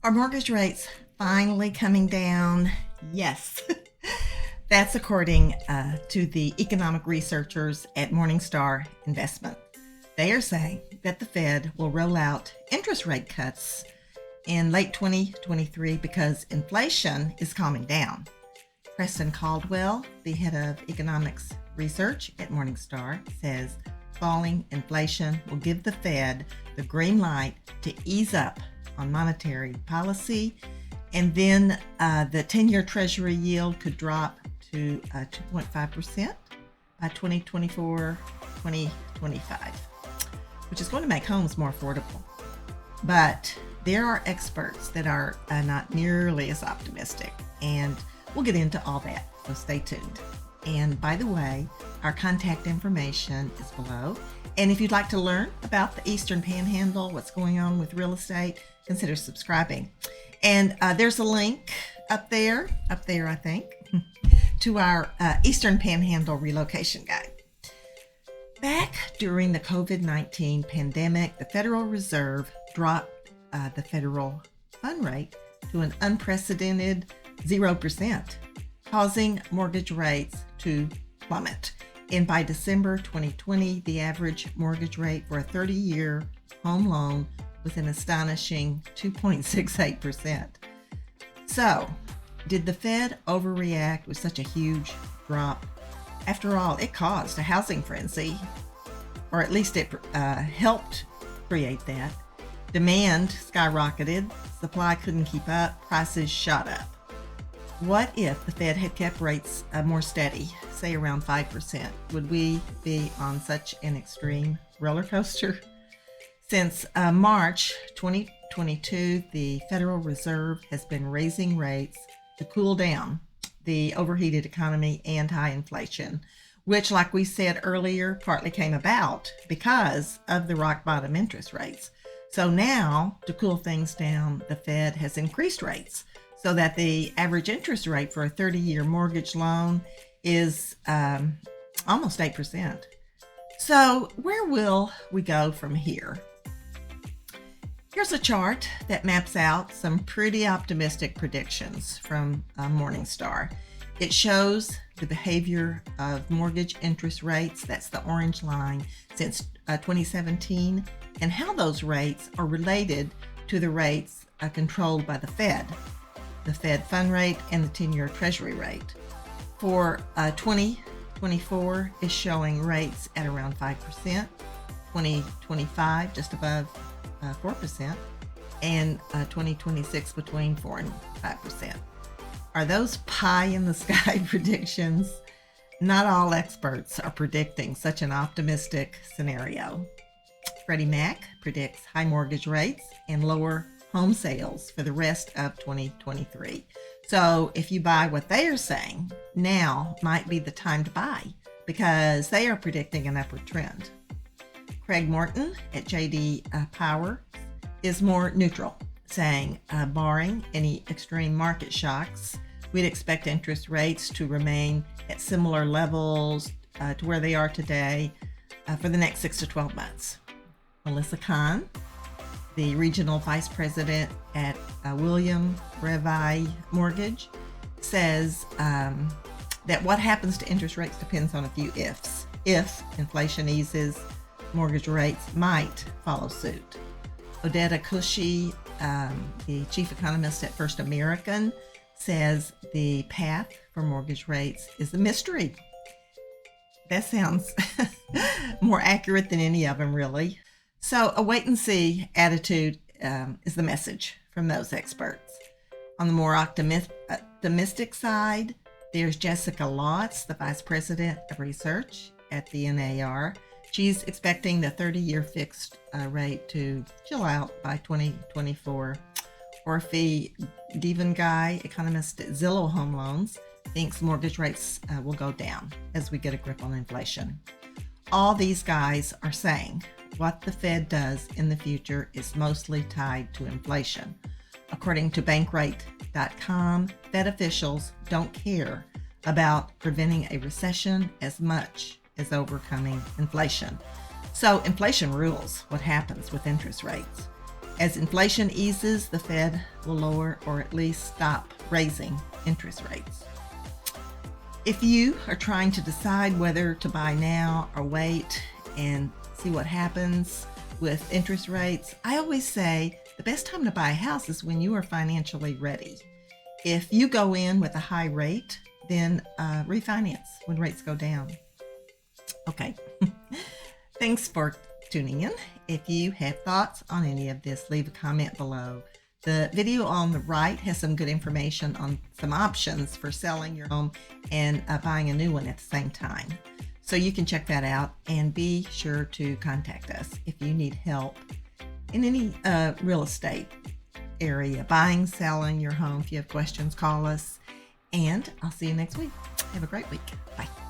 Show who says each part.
Speaker 1: Are mortgage rates finally coming down? Yes. That's according to the economic researchers at Morningstar Investments. They are saying that the Fed will roll out interest rate cuts in late 2023 because inflation is calming down. Preston Caldwell, the head of economics research at Morningstar, says falling inflation will give the Fed the green light to ease up on monetary policy, and then the 10-year Treasury yield could drop to 2.5% by 2024-2025, which is going to make homes more affordable. But there are experts that are not nearly as optimistic, and we'll get into all that, so stay tuned. And by the way, our contact information is below. And if you'd like to learn about the Eastern Panhandle, what's going on with real estate, consider subscribing. And there's a link up there, I think, to our Eastern Panhandle relocation guide. Back during the COVID-19 pandemic, the Federal Reserve dropped the federal fund rate to an unprecedented 0%, causing mortgage rates to plummet. And by December 2020, the average mortgage rate for a 30-year home loan was an astonishing 2.68%. So, did the Fed overreact with such a huge drop? After all, it caused a housing frenzy, or at least it helped create that. Demand skyrocketed, supply couldn't keep up, prices shot up. What if the Fed had kept rates more steady, say around 5%? Would we be on such an extreme roller coaster? Since March 2022, the Federal Reserve has been raising rates to cool down the overheated economy and high inflation, which, like we said earlier, partly came about because of the rock bottom interest rates. So now, to cool things down, the Fed has increased rates so that the average interest rate for a 30-year mortgage loan is almost 8%. So where will we go from here? Here's a chart that maps out some pretty optimistic predictions from Morningstar. It shows the behavior of mortgage interest rates, that's the orange line, since 2017, and how those rates are related to the rates controlled by the Fed fund rate and the 10-year Treasury rate. For 2024 is showing rates at around 5%, 2025 just above 4%, and 2026 between 4 and 5%. Are those pie in the sky predictions? Not all experts are predicting such an optimistic scenario. Freddie Mac predicts high mortgage rates and lower home sales for the rest of 2023. So if you buy what they are saying, now might be the time to buy because they are predicting an upward trend. Craig Morton at JD Power is more neutral, saying barring any extreme market shocks, we'd expect interest rates to remain at similar levels to where they are today for the next 6 to 12 months. Melissa Kahn, the regional vice president at William Brevi Mortgage, says that what happens to interest rates depends on a few ifs. If inflation eases, mortgage rates might follow suit. Odetta Cushy, the chief economist at First American, says the path for mortgage rates is a mystery. That sounds more accurate than any of them, really. So a wait-and-see attitude is the message from those experts. On the more optimistic side, there's Jessica Lotz, the vice president of research at the NAR. She's expecting the 30-year fixed rate to chill out by 2024. Orphe Divan-Guy, economist at Zillow Home Loans, thinks mortgage rates will go down as we get a grip on inflation. All these guys are saying what the Fed does in the future is mostly tied to inflation. According to Bankrate.com, Fed officials don't care about preventing a recession as much as overcoming inflation. So inflation rules what happens with interest rates. As inflation eases, the Fed will lower or at least stop raising interest rates. If you are trying to decide whether to buy now or wait and see what happens with interest rates, I always say the best time to buy a house is when you are financially ready. If you go in with a high rate, then refinance when rates go down. Okay. Thanks for tuning in. If you have thoughts on any of this, leave a comment below. The video on the right has some good information on some options for selling your home and buying a new one at the same time. So you can check that out, and be sure to contact us if you need help in any real estate area, buying, selling your home. If you have questions, call us, and I'll see you next week. Have a great week. Bye.